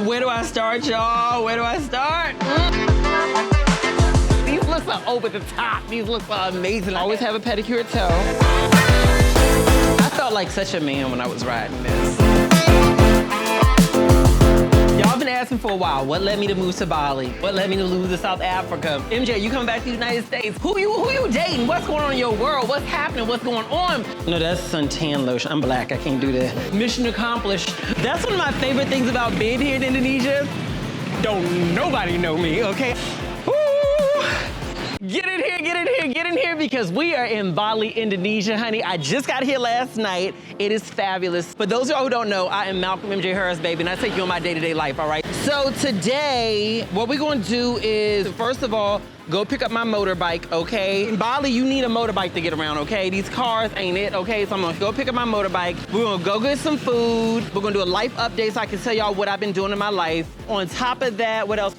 Where do I start, y'all? Where do I start? These looks are over the top. These looks are amazing. I always have a pedicure toe. I felt like such a man when I was riding this. Y'all been asking for a while, what led me to move to Bali? What led me to move to South Africa? MJ, you coming back to the United States. Who you dating? What's going on in your world? What's happening? What's going on? No, that's suntan lotion. I'm black, I can't do that. Mission accomplished. That's one of my favorite things about being here in Indonesia. Don't nobody know me, okay? Woo! Get in here, get in here, get in here, because we are in Bali, Indonesia, honey. I just got here last night. It is fabulous. For those of y'all who don't know, I am Malcolm MJ Harris, baby, and I take you on my day-to-day life, all right? So today, what we're gonna do is, first of all, go pick up my motorbike, okay? In Bali, you need a motorbike to get around, okay? These cars ain't it, okay? So I'm gonna go pick up my motorbike. We're gonna go get some food. We're gonna do a life update so I can tell y'all what I've been doing in my life. On top of that, what else?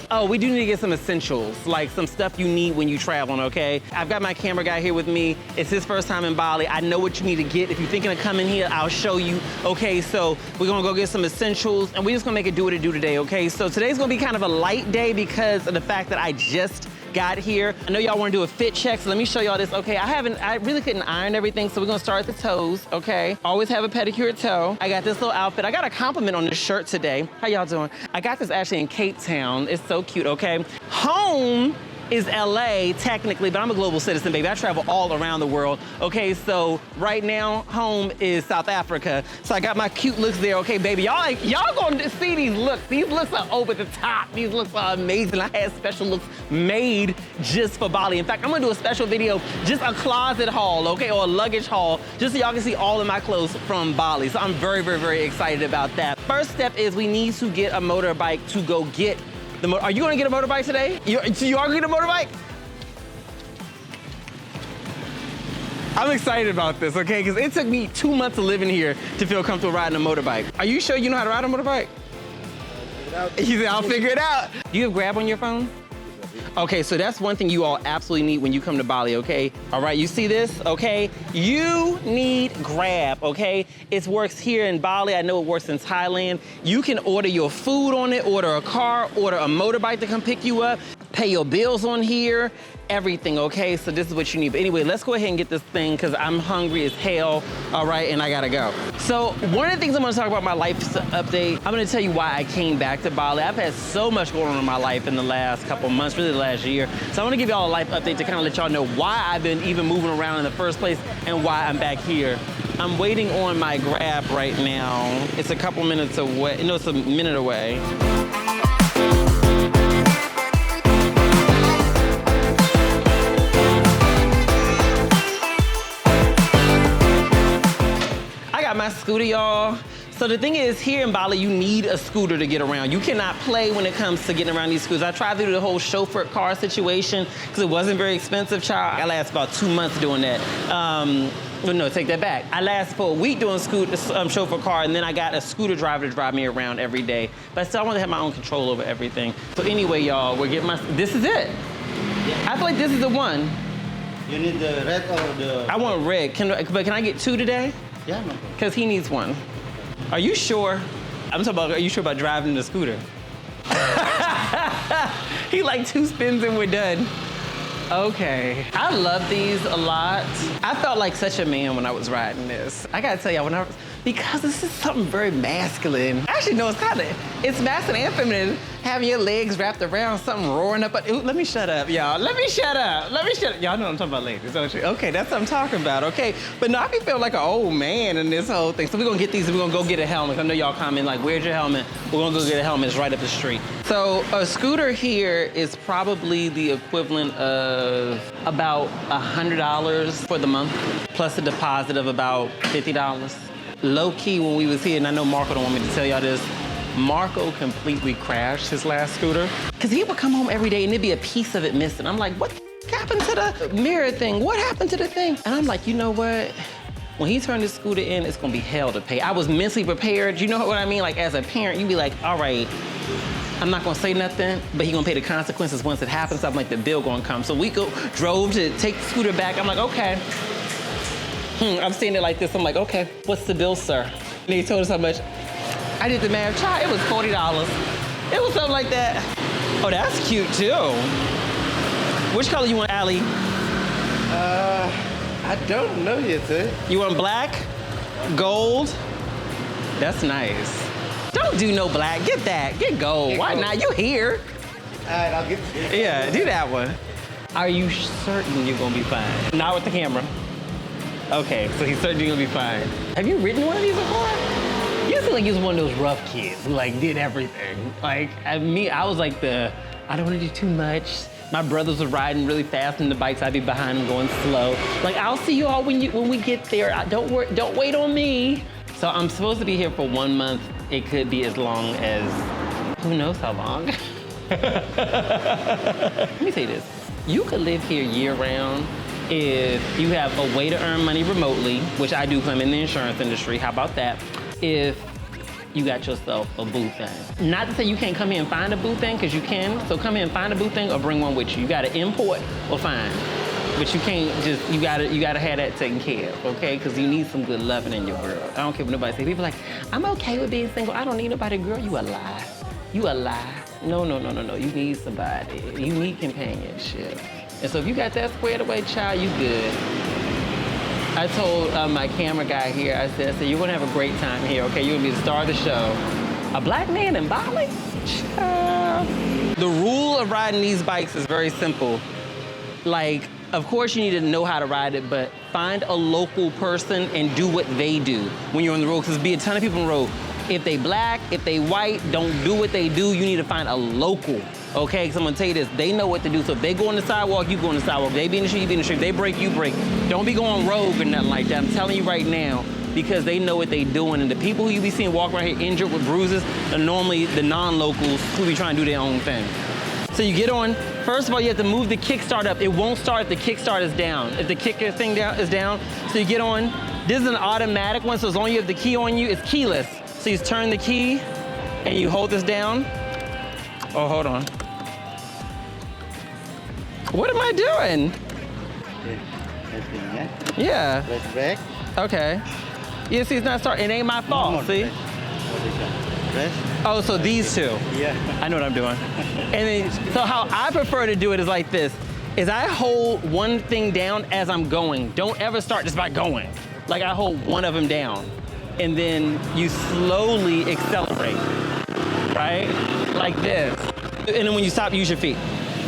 Oh, we do need to get some essentials, like some stuff you need when you traveling, okay? I've got my camera guy here with me. It's his first time in Bali. I know what you need to get. If you're thinking of coming here, I'll show you, okay? So we're gonna go get some essentials, and we're just gonna make it do what it do today, okay? So today's gonna be kind of a light day because of the fact that I just got here. I know y'all wanna do a fit check, so let me show y'all this, okay? I really couldn't iron everything, so we're gonna start at the toes, okay? Always have a pedicure toe. I got this little outfit. I got a compliment on this shirt today. How y'all doing? I got this actually in Cape Town. It's so cute, okay? Home is LA, technically, but I'm a global citizen, baby. I travel all around the world, okay? So right now, home is South Africa. So I got my cute looks there, okay, baby? Y'all gonna see these looks. These looks are over the top. These looks are amazing. I had special looks made just for Bali. In fact, I'm gonna do a special video, just a closet haul, okay, or a luggage haul, just so y'all can see all of my clothes from Bali. So I'm very, very, very excited about that. First step is we need to get a motorbike to go get Are you gonna get a motorbike today? You are gonna get a motorbike? I'm excited about this, okay? Because it took me 2 months of living here to feel comfortable riding a motorbike. Are you sure you know how to ride a motorbike? He said, I'll figure it out. Do you have Grab on your phone? Okay, so that's one thing you all absolutely need when you come to Bali, okay? All right, you see this, okay? You need Grab, okay? It works here in Bali. I know it works in Thailand. You can order your food on it, order a car, order a motorbike to come pick you up, pay your bills on here, everything, okay? So this is what you need. But anyway, let's go ahead and get this thing because I'm hungry as hell, all right, and I gotta go. So one of the things I'm gonna talk about my life update, I'm gonna tell you why I came back to Bali. I've had so much going on in my life in the last couple months, really the last year. So I wanna give y'all a life update to kind of let y'all know why I've been even moving around in the first place and why I'm back here. I'm waiting on my Grab right now. It's a couple minutes away. No, it's a minute away. My scooter, y'all. So the thing is, here in Bali, you need a scooter to get around. You cannot play when it comes to getting around these scooters. I tried to do the whole chauffeur car situation because it wasn't very expensive, child. I lasted about 2 months doing that. Well, no, take that back. I lasted for a week doing chauffeur car, and then I got a scooter driver to drive me around every day. But still, I want to have my own control over everything. So anyway, y'all, we're getting this is it. Yeah. I feel like this is the one. You need the red or the... I want red. But can I get 2 today? Yeah, no problem. Because he needs one. Are you sure? I'm talking about, are you sure about driving the scooter? He like 2 spins and we're done. Okay. I love these a lot. I felt like such a man when I was riding this. I gotta tell y'all, because this is something very masculine. Actually, no, it's masculine and feminine. Having your legs wrapped around something roaring up. Ooh, let me shut up, y'all. Let me shut up. Y'all know what I'm talking about, ladies, don't you? Okay, that's what I'm talking about, okay? But no, I be feeling like an old man in this whole thing. So we're gonna get these and we're gonna go get a helmet. I know y'all comment like, where's your helmet? We're gonna go get a helmet. It's right up the street. So a scooter here is probably the equivalent of about $100 for the month, plus a deposit of about $50. Low key, when we was here, and I know Marco don't want me to tell y'all this, Marco completely crashed his last scooter. Cause he would come home every day and there'd be a piece of it missing. I'm like, what happened to the mirror thing? What happened to the thing? And I'm like, you know what? When he turned his scooter in, it's gonna be hell to pay. I was mentally prepared. You know what I mean? Like as a parent, you'd be like, all right, I'm not gonna say nothing, but he gonna pay the consequences once it happens. I'm like, the bill gonna come. So we drove to take the scooter back. I'm like, okay. I'm standing there like this. I'm like, okay, what's the bill, sir? And he told us how much. I did the math, child, it was $40. It was something like that. Oh, that's cute too. Which color you want, Allie? I don't know yet, sir. You want black? Gold? That's nice. Don't do no black, get that, get gold. Why not? You here. All right, I'll get you. Yeah, do that one. Are you certain you're gonna be fine? Not with the camera. Okay, so he's certain you're gonna be fine. Have you ridden one of these before? You seem like you was one of those rough kids who like did everything. Like I was like I don't wanna do too much. My brothers were riding really fast on the bikes. I'd be behind them going slow. Like I'll see you all when we get there. Don't wait on me. So I'm supposed to be here for 1 month. It could be as long as, who knows how long. Let me say this. You could live here year round if you have a way to earn money remotely, which I do because I'm in the insurance industry. How about that? If you got yourself a boo thing. Not to say you can't come here and find a boo thing, because you can. So come here and find a boo thing or bring one with you. You gotta import or find. But you can't just, you gotta have that taken care of, okay? Because you need some good loving in your girl. I don't care what nobody say. People are like, I'm okay with being single. I don't need nobody, girl. You a lie. You a lie. No. You need somebody. You need companionship. And so if you got that squared away, child, you good. I told my camera guy here, I said, you're gonna have a great time here, okay? You're gonna be the star of the show. A black man in Bali? Child. The rule of riding these bikes is very simple. Like, of course you need to know how to ride it, but find a local person and do what they do when you're on the road, because there'll be a ton of people on the road. If they black, if they white, don't do what they do. You need to find a local, okay? Because I'm gonna tell you this, they know what to do. So if they go on the sidewalk, you go on the sidewalk. They be in the street, you be in the street. They break, you break. Don't be going rogue or nothing like that. I'm telling you right now, because they know what they doing. And the people who you be seeing walk around here injured with bruises are normally the non-locals who be trying to do their own thing. So you get on, first of all, you have to move the kickstart up. It won't start if the kickstart is down. If the kicker thing is down, so you get on. This is an automatic one, so as long as you have the key on you, it's keyless. So you turn the key and you hold this down. Oh, hold on. What am I doing? Yeah. Press back. Okay. Yeah, see, it's not starting. It ain't my fault, see? Press. Oh, so these two. Yeah. I know what I'm doing. And then, so how I prefer to do it is like this, is I hold one thing down as I'm going. Don't ever start just by going. Like I hold one of them down. And then you slowly accelerate, right? Like this. And then when you stop, use your feet.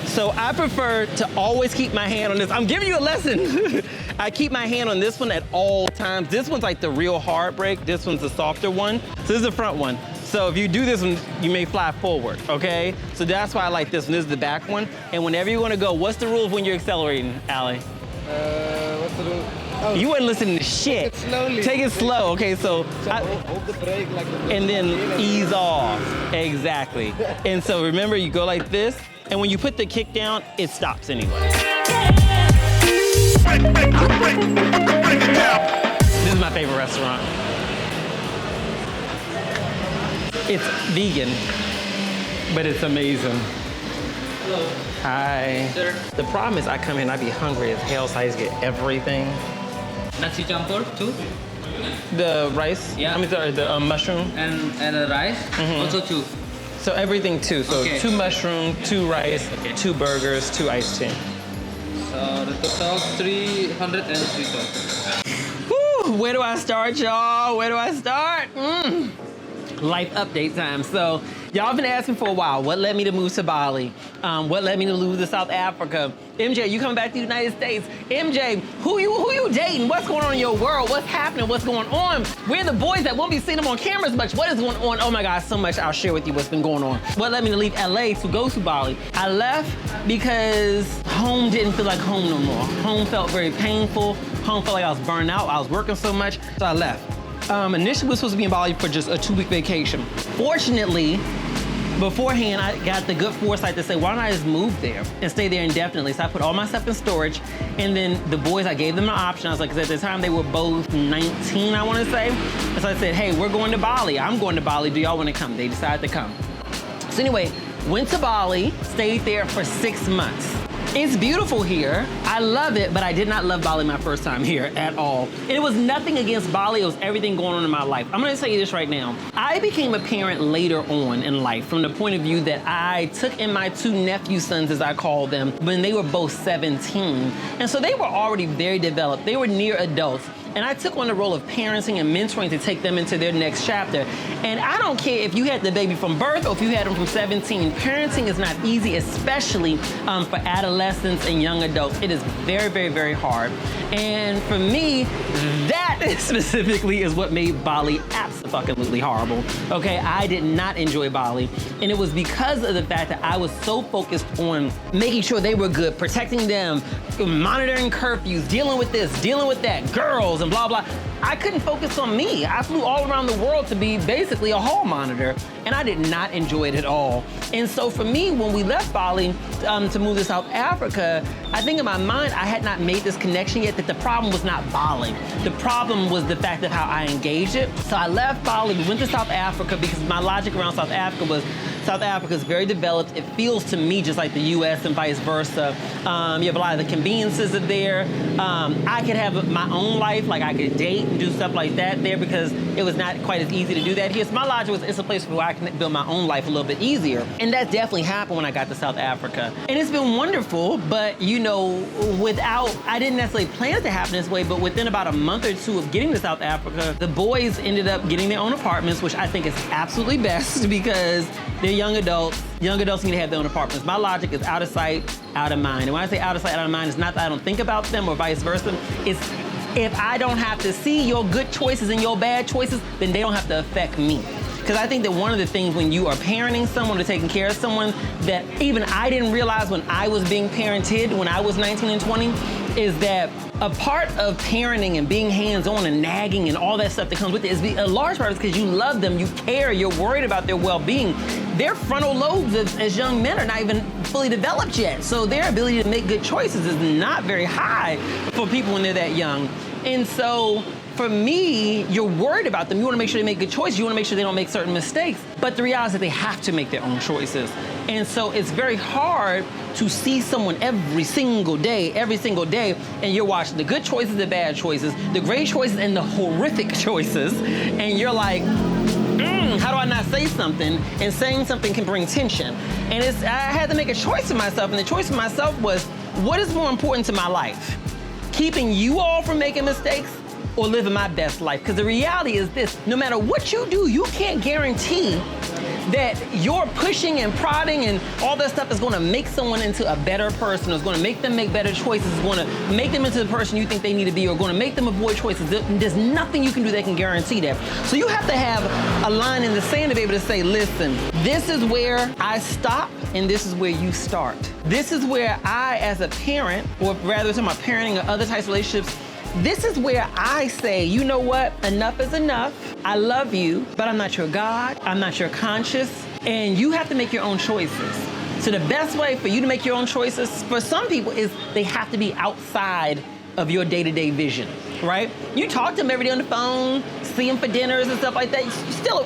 So I prefer to always keep my hand on this. I'm giving you a lesson. I keep my hand on this one at all times. This one's like the real hard brake. This one's the softer one. So this is the front one. So if you do this one, you may fly forward, okay? So that's why I like this one. This is the back one. And whenever you want to go, what's the rules when you're accelerating, Allie? What's the rule? Oh, you wasn't listening to shit. Take it slowly. Take it slow, okay? So hold the brake like the and then ease off, exactly. And so remember, you go like this, and when you put the kick down, it stops anyway. This is my favorite restaurant. It's vegan, but it's amazing. Hello. Hi. Sir. The problem is I come in, I be hungry as hell, so I just get everything. Nasi campur too, The rice, Yeah. I mean the mushroom. and the rice also two. So everything two, so Okay. 2 mushroom, 2 rice, Okay. 2 burgers, 2 iced tea. So the total 303. Whew, where do I start, y'all? Where do I start? Life update time. So y'all been asking for a while, what led me to move to Bali? What led me to move to South Africa? MJ, you coming back to the United States? MJ, who you dating? What's going on in your world? What's happening? What's going on? Where are the boys that won't be seeing them on cameras much? What is going on? Oh my God, so much. I'll share with you what's been going on. What led me to leave LA to go to Bali? I left because home didn't feel like home no more. Home felt very painful. Home felt like I was burned out. I was working so much, so I left. Initially, we were supposed to be in Bali for just a 2-week vacation. Fortunately, beforehand, I got the good foresight to say, why don't I just move there and stay there indefinitely? So I put all my stuff in storage, and then the boys, I gave them an option. I was like, because at the time they were both 19, I want to say. And so I said, hey, we're going to Bali. I'm going to Bali. Do y'all want to come? They decided to come. So anyway, went to Bali, stayed there for 6 months. It's beautiful here. I love it, but I did not love Bali my first time here at all. And it was nothing against Bali, it was everything going on in my life. I'm gonna tell you this right now. I became a parent later on in life from the point of view that I took in my two nephew sons, as I call them, when they were both 17. And so they were already very developed. They were near adults. And I took on the role of parenting and mentoring to take them into their next chapter. And I don't care if you had the baby from birth or if you had them from 17. Parenting is not easy, especially for adolescents and young adults. It is very, very, very hard. And for me, that specifically is what made Bali absolutely horrible. Okay, I did not enjoy Bali. And it was because of the fact that I was so focused on making sure they were good, protecting them, monitoring curfews, dealing with this, dealing with that, girls, and blah, blah. I couldn't focus on me. I flew all around the world to be basically a hall monitor, and I did not enjoy it at all. And so for me, when we left Bali to move to South Africa, I think in my mind, I had not made this connection yet that the problem was not Bali. The problem was the fact of how I engaged it. So I left Bali, we went to South Africa because my logic around South Africa was South Africa is very developed. It feels to me just like the US and vice versa. You have a lot of the conveniences of there. I could have my own life, like I could date and do stuff like that there because it was not quite as easy to do that here. So my logic was it's a place where I can build my own life a little bit easier. And that definitely happened when I got to South Africa. And it's been wonderful, but you know, I didn't necessarily plan it to happen this way, but within about a month or two of getting to South Africa, the boys ended up getting their own apartments, which I think is absolutely best because they're young adults. Young adults need to have their own apartments. My logic is out of sight, out of mind. And when I say out of sight, out of mind, it's not that I don't think about them or vice versa. It's if I don't have to see your good choices and your bad choices, then they don't have to affect me. Because I think that one of the things when you are parenting someone or taking care of someone that even I didn't realize when I was being parented when I was 19 and 20 is that a part of parenting and being hands-on and nagging and all that stuff that comes with it is a large part is because you love them, you care, you're worried about their well-being. Their frontal lobes as young men are not even fully developed yet. So their ability to make good choices is not very high for people when they're that young. And so for me, you're worried about them. You want to make sure they make good choices. You want to make sure they don't make certain mistakes. But the reality is that they have to make their own choices. And so it's very hard to see someone every single day, and you're watching the good choices, the bad choices, the great choices, and the horrific choices. And you're like, how do I not say something? And saying something can bring tension. And I had to make a choice for myself. And the choice for myself was, what is more important to my life? Keeping you all from making mistakes or living my best life? Because the reality is this, no matter what you do, you can't guarantee that your pushing and prodding and all that stuff is gonna make someone into a better person, or is gonna make them make better choices, is gonna make them into the person you think they need to be, or gonna make them avoid choices. There's nothing you can do that can guarantee that. So you have to have a line in the sand to be able to say, listen, this is where I stop and this is where you start. This is where I, as a parent, or rather to my parenting or other types of relationships, this is where I say, you know what? Enough is enough. I love you, but I'm not your God. I'm not your conscience. And you have to make your own choices. So the best way for you to make your own choices for some people is they have to be outside of your day-to-day vision, right? You talk to them every day on the phone, see them for dinners and stuff like that.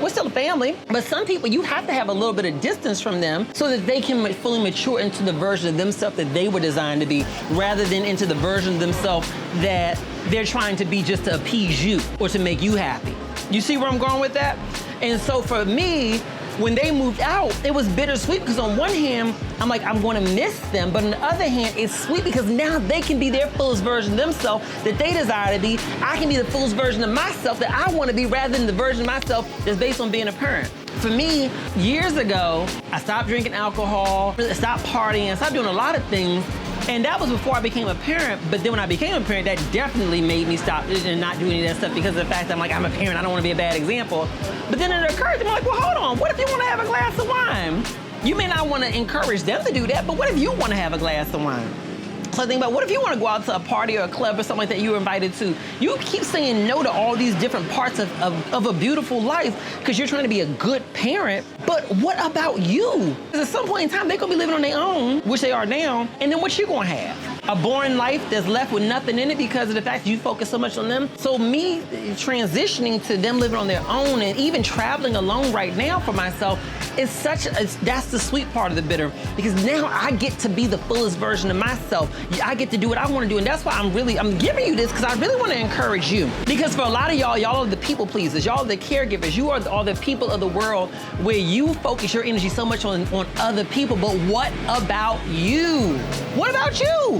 We're still a family. But some people, you have to have a little bit of distance from them so that they can fully mature into the version of themselves that they were designed to be, rather than into the version of themselves that they're trying to be just to appease you or to make you happy. You see where I'm going with that? And so for me, when they moved out, it was bittersweet because on one hand, I'm like, I'm going to miss them. But on the other hand, it's sweet because now they can be their fullest version of themselves that they desire to be. I can be the fullest version of myself that I want to be, rather than the version of myself that's based on being a parent. For me, years ago, I stopped drinking alcohol, stopped partying, stopped doing a lot of things. And that was before I became a parent. But then when I became a parent, that definitely made me stop and not do any of that stuff because of the fact that I'm like, I'm a parent, I don't want to be a bad example. But then it occurred to me, like, well, hold on, what if you want to have a glass of wine? You may not want to encourage them to do that, but what if you want to have a glass of wine? So I think about, what if you want to go out to a party or a club or something like that you were invited to? You keep saying no to all these different parts of a beautiful life because you're trying to be a good parent, but what about you? Because at some point in time, they're going to be living on their own, which they are now, and then what you going to have? a boring life that's left with nothing in it because of the fact that you focus so much on them. So me transitioning to them living on their own and even traveling alone right now for myself is that's the sweet part of the bitter, because now I get to be the fullest version of myself. I get to do what I want to do, and that's why I'm giving you this, because I really want to encourage you. Because for a lot of y'all are the people pleasers, y'all are the caregivers, you are the people of the world where you focus your energy so much on other people, but what about you? What about you?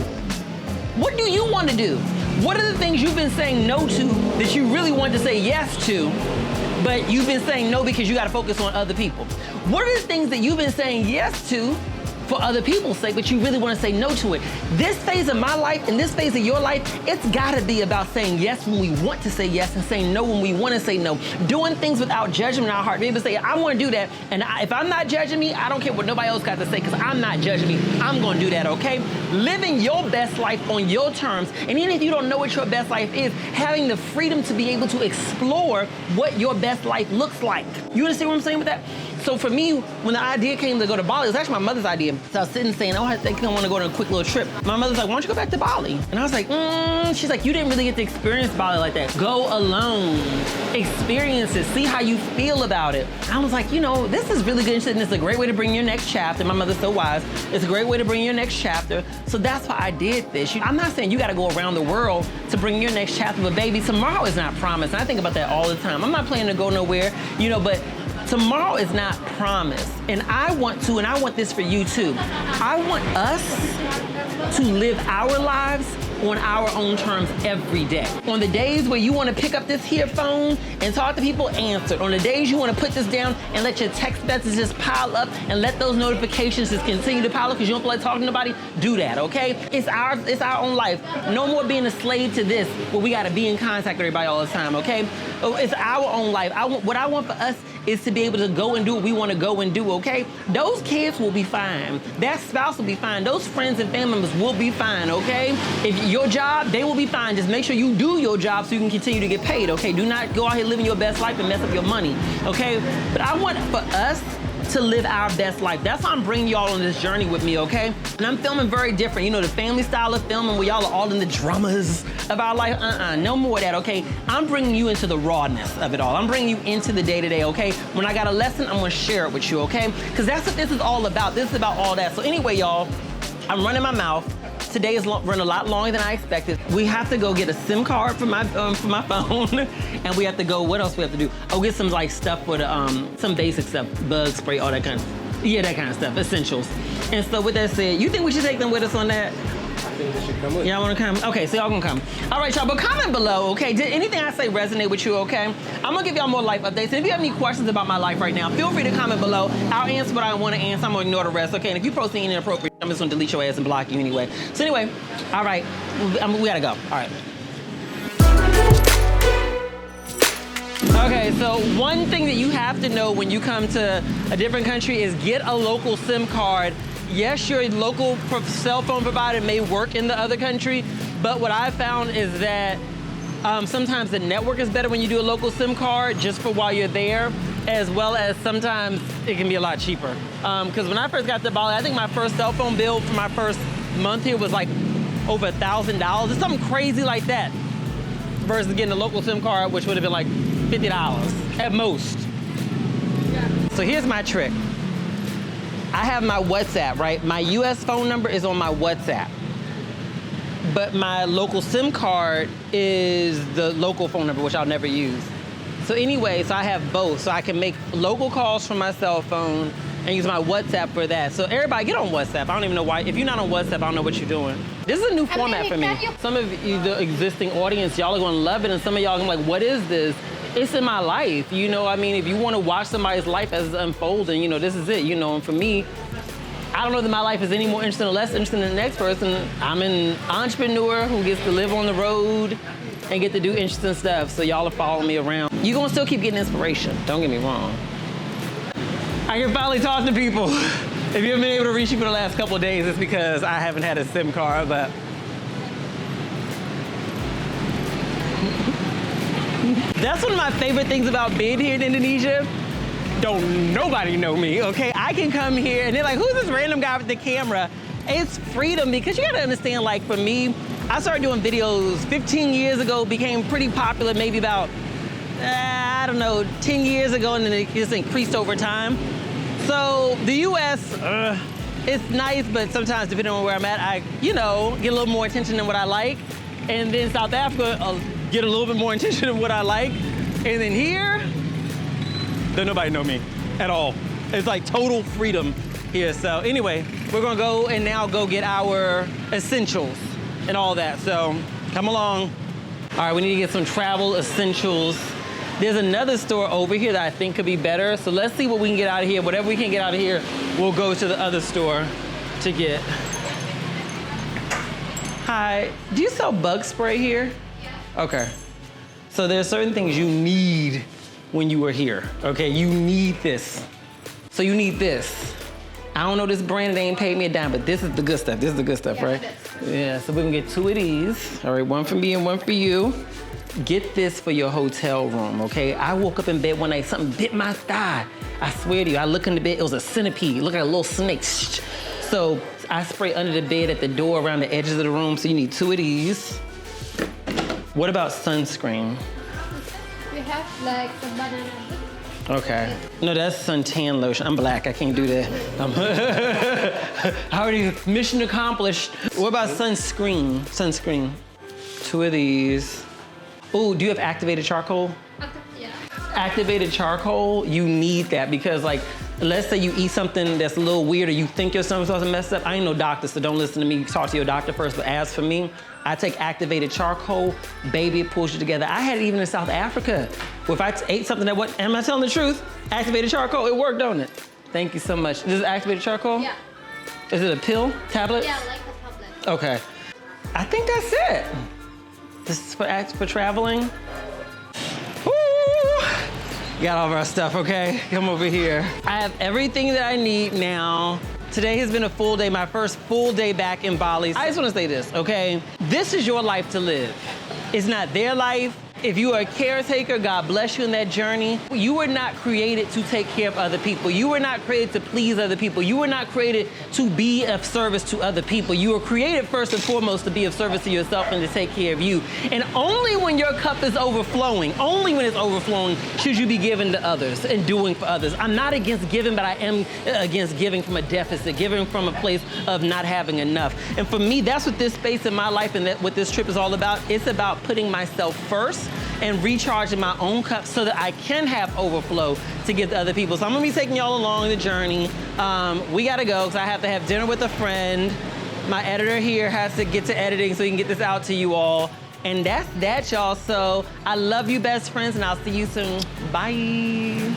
What do you want to do? What are the things you've been saying no to that you really want to say yes to, but you've been saying no because you got to focus on other people? What are the things that you've been saying yes to for other people's sake, but you really want to say no to it? This phase of my life and this phase of your life, it's got to be about saying yes when we want to say yes and saying no when we want to say no. Doing things without judgment in our heart. Be able to say, I want to do that, and if I'm not judging me, I don't care what nobody else got to say, because I'm not judging me. I'm going to do that, okay? Living your best life on your terms, and even if you don't know what your best life is, having the freedom to be able to explore what your best life looks like. You understand what I'm saying with that? So for me, when the idea came to go to Bali, it was actually my mother's idea. So I was sitting saying, oh, I think I want to go on a quick little trip. My mother's like, why don't you go back to Bali? And I was like, She's like, you didn't really get to experience Bali like that. Go alone, experience it, see how you feel about it. I was like, this is really good, and it's a great way to bring your next chapter. My mother's so wise. It's a great way to bring your next chapter. So that's why I did this. I'm not saying you got to go around the world to bring your next chapter, but baby, tomorrow is not promised. And I think about that all the time. I'm not planning to go nowhere, but tomorrow is not promised, and I want this for you too. I want us to live our lives on our own terms every day. On the days where you want to pick up this here phone and talk to people, answer. On the days you want to put this down and let your text messages pile up and let those notifications just continue to pile up because you don't feel like talking to nobody, do that, okay? It's our own life. No more being a slave to this where we got to be in contact with everybody all the time, okay? It's our own life. What I want for us is to be able to go and do what we want to go and do, okay? Those kids will be fine. That spouse will be fine. Those friends and family members will be fine, okay? If your job, they will be fine. Just make sure you do your job so you can continue to get paid, okay? Do not go out here living your best life and mess up your money, okay? But I want for us to live our best life. That's why I'm bringing y'all on this journey with me, okay? And I'm filming very different. The family style of filming where y'all are all in the dramas of our life. No more of that, okay? I'm bringing you into the rawness of it all. I'm bringing you into the day-to-day, okay? When I got a lesson, I'm gonna share it with you, okay? Because that's what this is all about. This is about all that. So anyway, y'all, I'm running my mouth. Today is run a lot longer than I expected. We have to go get a SIM card for my phone, and we have to go. What else we have to do? Oh, get some stuff for the some basic stuff, bug spray, all that kind of stuff, essentials. And so with that said, you think we should take them with us on that? I think they should come with. Y'all want to come? Okay, so y'all gonna come. All right, y'all. But comment below, okay? Did anything I say resonate with you? Okay. I'm gonna give y'all more life updates. And if you have any questions about my life right now, feel free to comment below. I'll answer what I want to answer. I'm gonna ignore the rest, okay? And if you post anything inappropriate, I'm just gonna delete your ass and block you anyway. So anyway, all right, we gotta go. All right. Okay, so one thing that you have to know when you come to a different country is get a local SIM card. Yes, your local cell phone provider may work in the other country, but what I found is that sometimes the network is better when you do a local SIM card just for while you're there, as well as sometimes it can be a lot cheaper. Because when I first got to Bali, I think my first cell phone bill for my first month here was like over $1,000. It's something crazy like that versus getting a local SIM card, which would have been like $50 at most. So here's my trick. I have my WhatsApp, right? My US phone number is on my WhatsApp, but my local SIM card is the local phone number, which I'll never use. So anyway, so I have both. So I can make local calls from my cell phone and use my WhatsApp for that. So everybody get on WhatsApp. I don't even know why. If you're not on WhatsApp, I don't know what you're doing. This is a new format for me. Some of you, the existing audience, y'all are gonna love it, and some of y'all are gonna be like, what is this? It's in my life, if you want to watch somebody's life as it's unfolding, this is it, and for me, I don't know that my life is any more interesting or less interesting than the next person. I'm an entrepreneur who gets to live on the road and get to do interesting stuff, so y'all are following me around. You're gonna still keep getting inspiration, don't get me wrong. I can finally talk to people. If you haven't been able to reach me for the last couple of days, it's because I haven't had a SIM card, but that's one of my favorite things about being here in Indonesia. Don't nobody know me, okay? I can come here and they're like, who's this random guy with the camera? It's freedom because you gotta understand, like for me, I started doing videos 15 years ago, became pretty popular maybe about, I don't know, 10 years ago, and then it just increased over time. So the US, it's nice, but sometimes depending on where I'm at, I, get a little more attention than what I like. And then South Africa, I'll get a little bit more attention than what I like. And then here, don't nobody know me at all. It's like total freedom here. So anyway, we're gonna go and now go get our essentials and all that. So come along. All right, we need to get some travel essentials. There's another store over here that I think could be better. So let's see what we can get out of here. Whatever we can get out of here, we'll go to the other store to get. Hi, do you sell bug spray here? Yeah. Okay. So there's certain things you need when you are here, okay? You need this. So you need this. I don't know this brand, they ain't paid me a dime, but this is the good stuff. This is the good stuff, yeah, right? Yeah, so we can get 2 of these. All right, 1 for me and 1 for you. Get this for your hotel room, okay? I woke up in bed one night, something bit my thigh. I swear to you, I look in the bed, it was a centipede. Look like a little snake. So I spray under the bed at the door around the edges of the room, so you need 2 of these. What about sunscreen? We have like the banana. Okay. No, that's suntan lotion. I'm black, I can't do that. I already, mission accomplished. What about sunscreen? Sunscreen. 2 of these. Oh, do you have activated charcoal? Yeah. Activated charcoal, you need that because like, let's say you eat something that's a little weird or you think your stomach's supposed to mess up. I ain't no doctor, so don't listen to me. Talk to your doctor first. But as for me, I take activated charcoal, baby, it pulls you together. I had it even in South Africa. If I ate something that wasn't, am I telling the truth? Activated charcoal, it worked, don't it? Thank you so much. This is activated charcoal? Yeah. Is it a pill, tablet? Yeah, like a tablet. Okay. I think that's it. This is for traveling. Woo! Got all of our stuff, okay? Come over here. I have everything that I need now. Today has been a full day, my first full day back in Bali. I just wanna say this, okay? This is your life to live. It's not their life. If you are a caretaker, God bless you in that journey. You were not created to take care of other people. You were not created to please other people. You were not created to be of service to other people. You were created first and foremost to be of service to yourself and to take care of you. And only when your cup is overflowing, only when it's overflowing, should you be giving to others and doing for others. I'm not against giving, but I am against giving from a deficit, giving from a place of not having enough. And for me, that's what this space in my life and what this trip is all about. It's about putting myself first and recharging my own cup so that I can have overflow to give to other people. So I'm gonna be taking y'all along the journey. We gotta go, because I have to have dinner with a friend. My editor here has to get to editing so he can get this out to you all. And that's that, y'all. So I love you, best friends, and I'll see you soon. Bye.